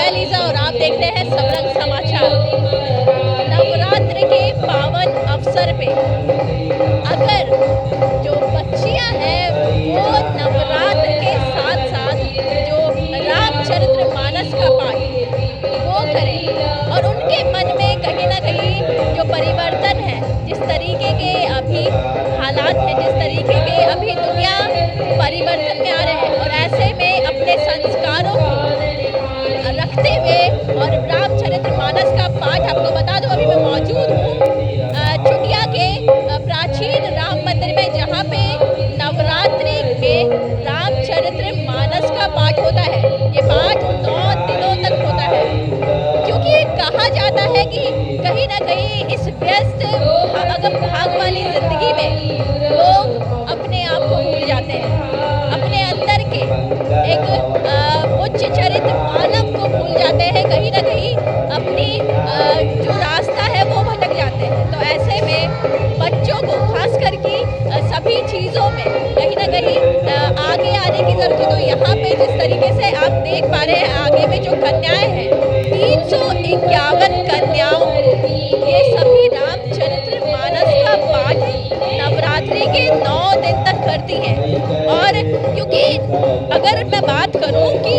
Elijah और आप देख रहे हैं सबरंग समाचार। नवरात्र के पावन अवसर पे अगर जो बच्चियां हैं वो नवरात्र के साथ साथ जो रामचरितमानस का पाठ वो करें और उनके मन में कहीं ना कहीं जो परिवर्तन है, जिस तरीके के अभी हालात हैं, जिस तरीके के अभी दुनिया परिवर्तन में आ रहे हैं, और ऐसे में अपने संस्कारों को रखते हुए और रामचरितमानस का पाठ, आपको बता दूं अभी मैं मौजूद हूँ चुटिया के प्राचीन राम मंदिर में, जहाँ पे नवरात्रि के रामचरितमानस का पाठ होता है। ये पाठ 9 दिनों तक होता है, क्योंकि कहा जाता है कि कहीं ना कहीं इस व्यस्त भाग वाली जिंदगी में लोग अपने आप को भूल जाते हैं, अपने अंदर के एक उच्च चरित्र मानव को भूल जाते हैं, कहीं ना कहीं अपनी जो रास्ता है वो भटक जाते हैं। तो ऐसे में बच्चों को खास करके सभी चीज़ों में कहीं ना कहीं आगे आने की जरूरत है। तो यहाँ पे जिस तरीके से आप देख पा रहे हैं आगे में जो कन्याएं हैं, 351 कन्याओं ये सभी रामचरितमानस का पाठ नवरात्रि के 9 दिन तक करती हैं। और क्योंकि अगर मैं बात करूं कि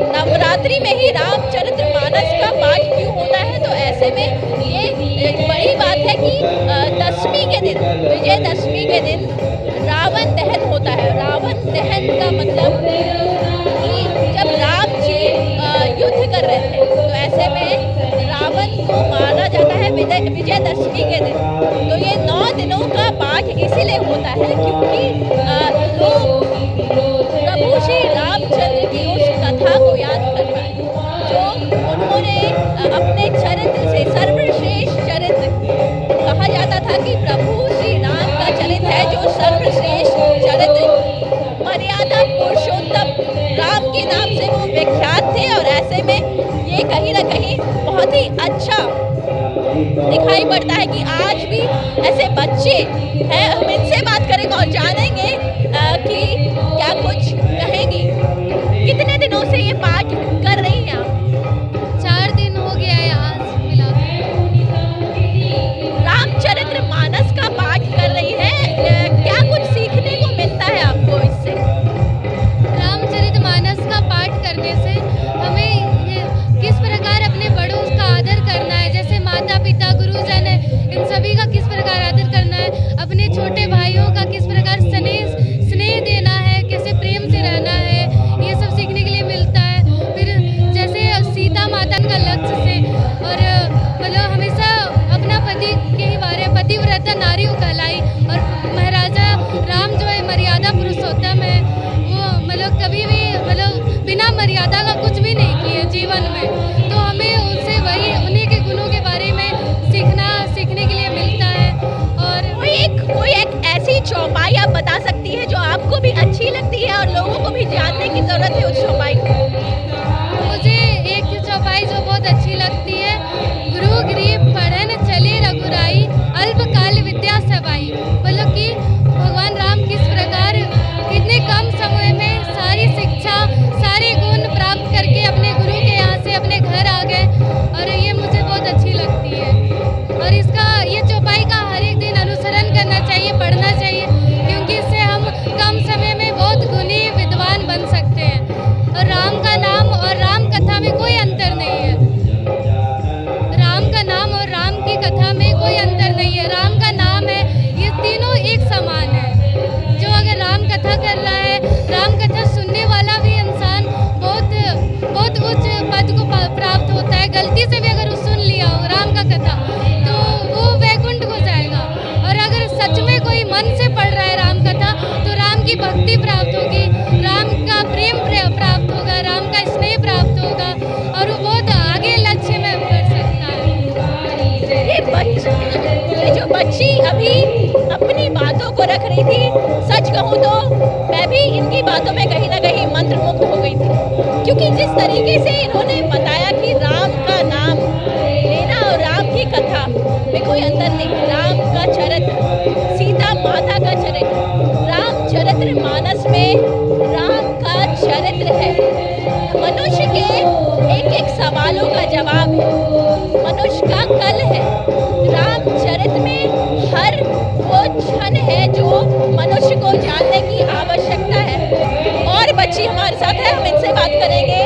नवरात्रि में ही रामचरितमानस का पाठ क्यों होता है, तो ऐसे में ये बड़ी बात है कि दशमी के दिन, विजयदशमी के दिन रावण दहन होता है। रावण दहन का मतलब कि जब राम जी युद्ध कर रहे थे, तो ऐसे में रावण को मारा जाता है विजयदशमी के दिन। तो ये 9 दिनों का पाठ इसीलिए होता है क्योंकि लोग प्रभु श्री रामचंद्र की उस कथा को याद कर पाए जो उन्होंने अपने चरित्र से, सर्वश्रेष्ठ चरित्र कहा जाता था कि प्रभु श्री राम का चरित्र है जो सर्वश्रेष्ठ चरित्र, मर्यादा पुरुषोत्तम राम के नाम से वो विख्यात थे। और ऐसे में ये कहीं ना कहीं बहुत ही अच्छा दिखाई पड़ता है कि आज भी ऐसे बच्चे हैं। हम इनसे बात करेंगे और जानेंगे कि क्या कुछ कहेंगी। कितने दिनों से ये पाठ कर रही हैं आप? 4 दिन हो गया है आज मिला। रामचरितमानस का पाठ कर रही है, क्या कुछ सीखने को मिलता है आपको इससे? रामचरितमानस का पाठ करने से हमें किस प्रकार अपने बड़ों का आदर करना है, जैसे माता पिता गुरुजन है, इन सभी का किस प्रकार आदर करना है, अपने छोटे भाइयों का किस प्रकार स्नेह देना है, कैसे प्रेम से रहना है, ये सब सीखने के लिए मिलता है। फिर जैसे सीता माता का लक्ष्य से, और मतलब हमेशा अपना पति के ही बारे, पतिव्रता नारी कहलाई, और महाराजा राम जो है मर्यादा पुरुषोत्तम है, वो मतलब कभी भी मतलब बिना मर्यादा का कुछ भी नहीं किए जीवन में। तो हमें उनसे वही उन्हीं के गुणों के बारे में सीखने के लिए मिलता है। और कोई एक ऐसी चौपाई आप बता सकती है जो आपको भी अच्छी लगती है और लोगों को भी जानने की जरूरत है उस चौपाई को? मुझे एक चौपाई जो बहुत अच्छी लगती है, गुरु गरीब पढ़न चले रघुराई, अल्पकाल विद्या सवाई। मतलब कि भगवान राम किस प्रकार कितने कम समय में सारी शिक्षा, सारे गुण प्राप्त करके अपने गुरु के यहाँ से अपने घर आ गए, और ये मुझे बहुत अच्छी लगती है। और ये चौपाई का हर एक दिन अनुसरण करना चाहिए, पढ़ना चाहिए, क्योंकि इससे हम कम समय में बहुत गुणी विद्वान बन सकते हैं। और राम का नाम और राम कथा में कोई अंतर नहीं है। राम का नाम और राम की कथा में कोई अंतर नहीं है। राम का नाम है, ये तीनों एक समान है। जो अगर राम कथा कर रहा है, राम कथा सुनने वाला भी इंसान बहुत उच्च पद को प्राप्त होता है। गलती से भी अगर सुन लिया हो राम का कथा तो वो वैकुंठ को जाएगा। और अगर सच में कोई मन से पढ़ रहा है राम कथा, तो राम की भक्ति प्राप्त होगी, राम का प्रेम प्राप्त होगा, राम का स्नेह प्राप्त होगा, और वो बहुत आगे लक्ष्य में बढ़ सकता है। ये जो बच्ची अभी अपनी बातों को रख रही थी, सच कहूँ तो मैं भी इनकी बातों में कहीं ना कहीं मंत्रमुग्ध हो गई थी, क्योंकि जिस तरीके से इन्होंने बताया कि राम का नाम लेना और राम की कथा में कोई अंतर नहीं, राम का चरित्र, सीता माता का चरित्र, रामचरितमानस में राम का चरित्र है। मनुष्य के एक का कल है। रामचरित में हर वो क्षण है जो मनुष्य को जानने की आवश्यकता है। और बच्ची हमारे साथ है, हम इनसे बात करेंगे।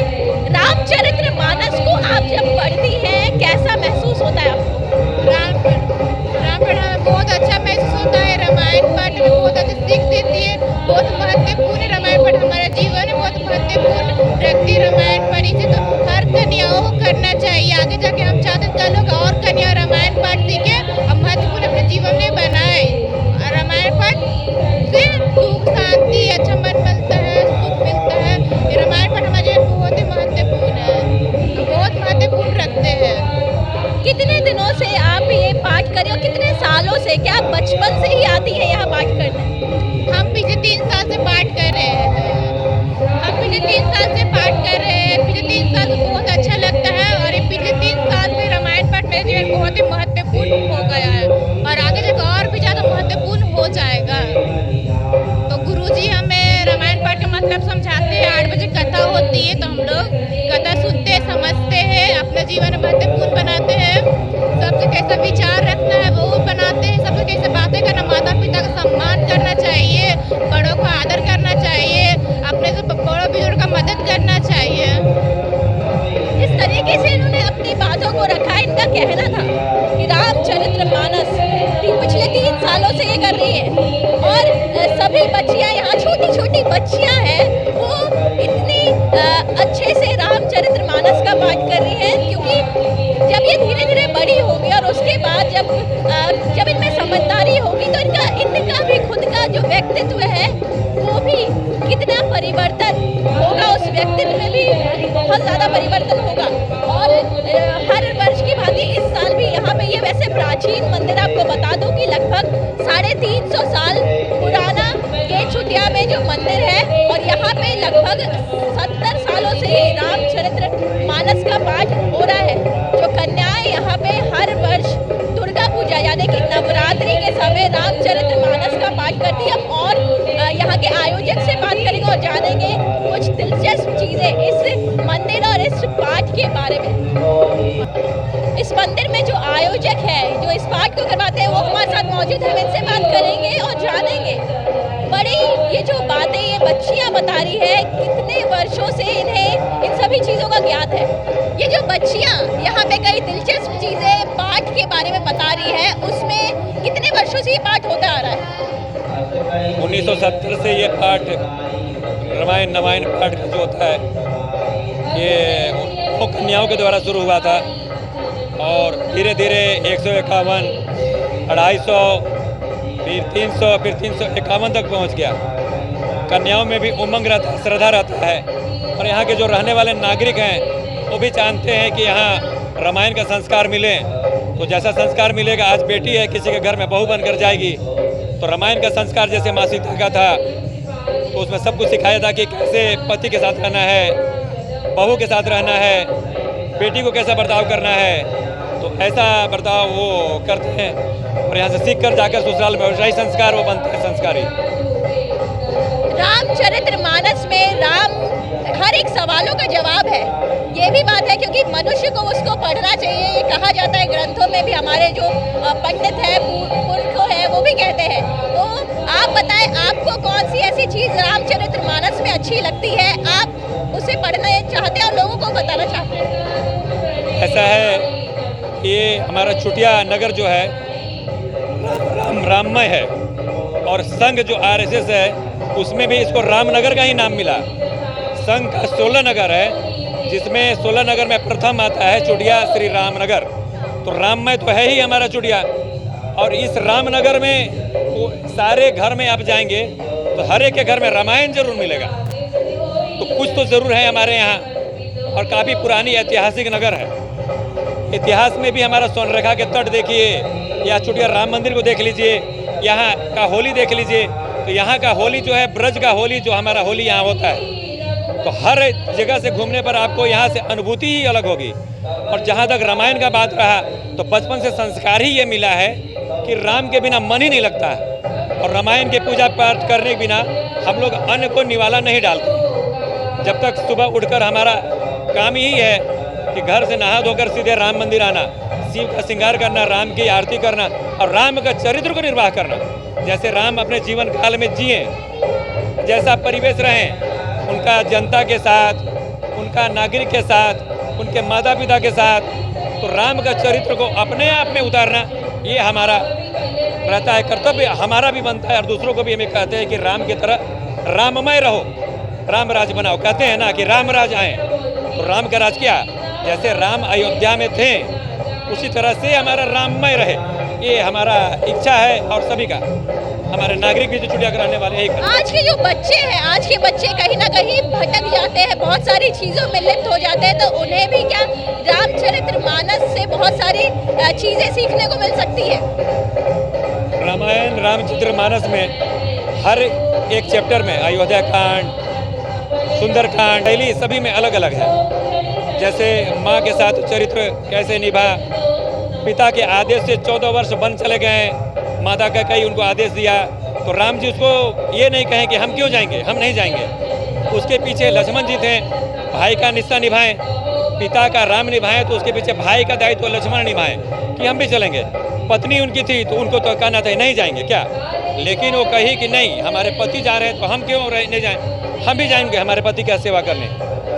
रामचरित्र मानस को आप जब पढ़ती हैं कैसा महसूस होता है आपको? रामायण हमें बहुत अच्छा महसूस होता है। रामायण पाठ हमें बहुत अच्छी सीख देती है, बहुत महत्वपूर्ण रामायण पाठ हमारे जीवन में बहुत महत्वपूर्ण रखती है। रामायण पाठ इसे तो हर कन्याओं को करना चाहिए। आगे जाके हम चाहते हैं कल लोग और कन्या रामायण पाठ सीखे और महत्वपूर्ण अपने जीवन में बनाए। रामायण पाठ से सुख शांति अच्छा मन मिलता है, सुख मिलता है। ये रामायण पाठ हमारे जीवन में बहुत ही महत्वपूर्ण है, बहुत महत्वपूर्ण रखते हैं। कितने दिनों से आप ये पाठ कर रहे हो, कितने सालों से? क्या आप बचपन से ही आती है यहाँ पाठ करने? हम पिछले 3 साल से पाठ कर रहे हैं। हम पिछले 3 साल से पाठ कर रहे हैं। पिछले 3 साल से बहुत अच्छा लगता है और ये पिछले 3 साल से रामायण पाठ मेरे जीवन में बहुत ही महत्वपूर्ण हो गया है और आगे जाकर और भी ज़्यादा महत्वपूर्ण हो जाएगा। तो गुरुजी हमें रामायण पाठ का मतलब समझाते हैं। 8 बजे कथा होती है तो हम लोग कथा सुनते हैं, समझते हैं, अपने जीवन में महत्वपूर्ण बनाते हैं। सबसे कैसा विचार रखना है वो बनाते हैं। सबसे कैसे बातें करना, माता पिता का सम्मान करना चाहिए, बड़ों को आदर करना चाहिए, अपने से बड़ों बुजुर्ग का मदद करना चाहिए। इस तरीके से इन्होंने अपनी बातों को रखा। इनका कहना था कि रामचरित्र मानस पिछले 3 सालों से ये कर रही है और सभी बच्चियां यहाँ, छोटी छोटी बच्चियां हैं, वो इतनी अच्छे से रामचरित्र मानस का पाठ कर रही हैं क्योंकि जब ये धीरे धीरे बड़ी होगी और उसके बाद जब इनमें समझदारी होगी तो इनका भी खुद का जो व्यक्तित्व है वो भी कितना परिवर्तन होगा, उस व्यक्तित्व में भी बहुत ज़्यादा परिवर्तन होगा। और हर वर्ष की भांति इस साल भी यहाँ पे ये वैसे प्राचीन मंदिर, आपको बता दूं कि लगभग 350 साल पुराना केचुटिया में जो मंदिर है और यहाँ पे लगभग 70 सालों से ही रामचरित्र मानस का पाठ हो रहा है। जो कन्याएं यहाँ पे हर वर्ष दुर्गा पूजा यानी कि नवरात्रि के समय रामचरित्र मानस का पाठ करती है। और यहाँ के आयोजक से बात करेंगे और जानेंगे कुछ दिलचस्प चीजें इस मंदिर और इस पाठ के बारे में। इस मंदिर में जो आयोजक है, जो इस पाठ को करवाते हैं, वो हमारे साथ मौजूद है। इनसे बात करेंगे और जानेंगे बड़ी ये जो बातें ये बच्चियां बता रही है, कितने वर्षों से इन्हें इन सभी चीज़ों का ज्ञात है। ये जो बच्चियां यहाँ पे कई दिलचस्प चीज़ें पाठ के बारे में बता रही है, उसमें कितने वर्षों से ये पाठ होता आ रहा है? 1970 से ये पाठ रामायण नवायन पाठ जो होता है ये वो कन्याओं के द्वारा शुरू हुआ था और धीरे धीरे 151, 250, फिर 300, फिर 351 तक पहुंच गया। कन्याओं में भी उमंग रहता, श्रद्धा रहता है और यहाँ के जो रहने वाले नागरिक हैं वो भी जानते हैं कि यहाँ रामायण का संस्कार मिले। तो जैसा संस्कार मिलेगा, आज बेटी है किसी के घर में बहू बनकर जाएगी तो रामायण का संस्कार जैसे माँ सीता का था तो उसमें सब कुछ सिखाया था कि कैसे पति के साथ रहना है, बहू के साथ रहना है, बेटी को कैसा बर्ताव करना है। तो ऐसा बर्ताव वो करते हैं और यहाँ से सीख कर जाकर ससुराल में वैसा ही संस्कार वो बनते हैं, संस्कारी। रामचरित्र मानस में राम हर एक सवालों का जवाब है, ये भी बात है क्योंकि मनुष्य को उसको पढ़ना चाहिए। ये कहा जाता है ग्रंथों में भी, हमारे जो पंडित है, पुरखों है, वो भी कहते हैं। तो आप बताएं, आपको कौन सी ऐसी चीज़ रामचरित्र मानस में अच्छी लगती है, आप उसे पढ़ना चाहते हैं और लोगों को बताना चाहते हैं? ऐसा है, ये हमारा चुटिया नगर जो है राममय है और संघ जो RSS है उसमें भी इसको रामनगर का ही नाम मिला। संघ का 16 नगर है जिसमें 16 नगर में प्रथम आता है चुटिया श्री रामनगर। तो राममय तो है ही हमारा चुटिया और इस रामनगर में वो सारे घर में आप जाएंगे तो हर एक के घर में रामायण जरूर मिलेगा। तो कुछ तो ज़रूर है हमारे यहाँ और काफ़ी पुरानी ऐतिहासिक नगर है। इतिहास में भी हमारा स्वर्णरेखा के तट देखिए या चुटिया राम मंदिर को देख लीजिए, यहाँ का होली देख लीजिए। तो यहाँ का होली जो है ब्रज का होली, जो हमारा होली यहाँ होता है, तो हर जगह से घूमने पर आपको यहाँ से अनुभूति ही अलग होगी। और जहाँ तक रामायण का बात रहा तो बचपन से संस्कार ही ये मिला है कि राम के बिना मन ही नहीं लगता है और रामायण के पूजा पाठ करने के बिना हम लोग अन्न को निवाला नहीं डालते। जब तक सुबह उठकर हमारा काम यही है कि घर से नहा धोकर सीधे राम मंदिर आना, शिव का श्रृंगार करना, राम की आरती करना और राम का चरित्र को निर्वाह करना। जैसे राम अपने जीवन काल में जिए, जैसा परिवेश रहें उनका जनता के साथ, उनका नागरिक के साथ, उनके माता पिता के साथ, तो राम का चरित्र को अपने आप में उतारना ये हमारा रहता है, कर्तव्य हमारा भी बनता है। और दूसरों को भी हमें कहते हैं कि राम की तरह राममय रहो, राम राज बनाओ। कहते हैं ना कि राम राज आए, तो राम का राज क्या, जैसे राम अयोध्या में थे उसी तरह से हमारा राममय रहे, ये हमारा इच्छा है। और सभी का, हमारे नागरिक भी जो चुटिया कराने वाले यही करते हैं। आज के जो बच्चे हैं, आज के बच्चे कहीं ना कहीं भटक जाते हैं, बहुत सारी चीज़ों में लिप्त हो जाते हैं, तो उन्हें भी क्या रामचरितमानस से बहुत सारी चीज़ें सीखने को मिल सकती है। रामायण रामचरितमानस में हर एक चैप्टर में अयोध्या कांड, सुंदरकांड, शैली सभी में अलग अलग है। जैसे माँ के साथ चरित्र कैसे निभा, पिता के आदेश से 14 वर्ष वन चले गए, माता का कई उनको आदेश दिया, तो राम जी उसको ये नहीं कहें कि हम क्यों जाएंगे, हम नहीं जाएंगे। उसके पीछे लक्ष्मण जी थे, भाई का निष्ठा निभाएं, पिता का राम निभाएं, तो उसके पीछे भाई का दायित्व लक्ष्मण निभाएं कि हम भी चलेंगे। पत्नी उनकी थी तो उनको तो कहना था नहीं जाएंगे क्या, लेकिन वो कही कि नहीं, हमारे पति जा रहे हैं तो हम क्यों नहीं जाएं, हम भी जाएंगे हमारे पति का सेवा करने।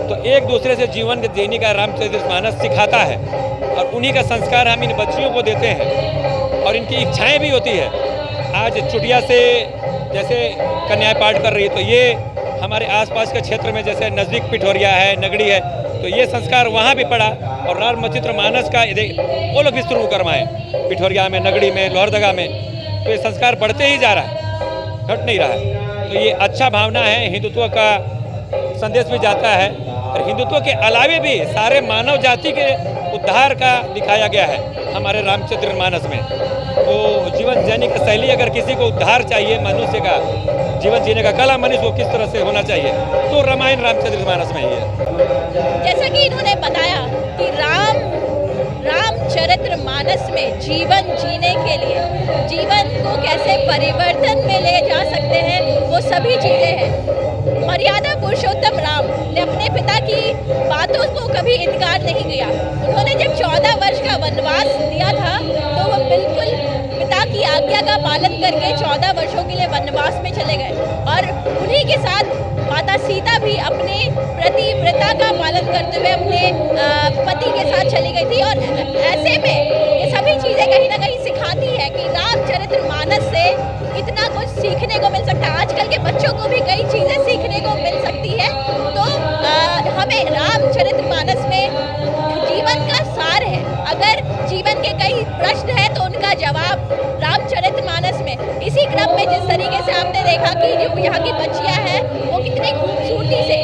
तो एक दूसरे से जीवन जीने का रामचरितमानस सिखाता है, और उन्हीं का संस्कार हम इन बच्चियों को देते हैं, और इनकी इच्छाएं भी होती है। आज चुटिया से जैसे कन्याएं पाठ कर रही है, तो ये हमारे आसपास के क्षेत्र में जैसे नज़दीक पिठोरिया है, नगड़ी है, तो ये संस्कार वहाँ भी पड़ा। और रामचरितमानस का वो लोग भी शुरू करवाएं, पिठोरिया में, नगड़ी में, लोहरदगा में, तो ये संस्कार बढ़ते ही जा रहा है, घट नहीं रहा है। तो ये अच्छा भावना है, हिंदुत्व का संदेश भी जाता है, और हिंदुत्व के अलावे भी सारे मानव जाति के उद्धार का दिखाया गया है हमारे रामचरितमानस में। तो जीवन जीने का शैली, अगर किसी को उद्धार चाहिए, मनुष्य का जीवन जीने का कला मनुष्य को किस तरह से होना चाहिए, तो रामायण रामचरितमानस में ही है। जैसा कि इन्होंने बताया कि रामचरितमानस में जीवन जीने के लिए, जीवन को कैसे परिवर्तन में ले जा सकते हैं, वो सभी चीज़ें हैं। मर्यादा पुरुषोत्तम राम ने अपने पिता की बातों को कभी इनकार नहीं किया। उन्होंने जब 14 वर्ष का वनवास दिया था, तो वो बिल्कुल पिता की आज्ञा का पालन करके 14 वर्षों के लिए वनवास में चले गए, और उन्हीं के साथ माता सीता भी अपने प्रतिव्रता का पालन करते हुए अपने पति के साथ चली गई थी। और ऐसे में ये सभी चीज़ें कहीं ना कहीं सिखाती है कि रामचरितमानस से कितना कुछ सीखने को मिल सकता है। आजकल के बच्चों को भी कई चीज़ें सीखने को मिल सकती है। तो हमें रामचरितमानस में जीवन का सार है। अगर जीवन के कई प्रश्न हैं तो उनका जवाब रामचरितमानस में। इसी क्रम में जिस तरीके से आपने देखा कि जो यहाँ की बच्चियाँ हैं वो कितनी खूबसूरती से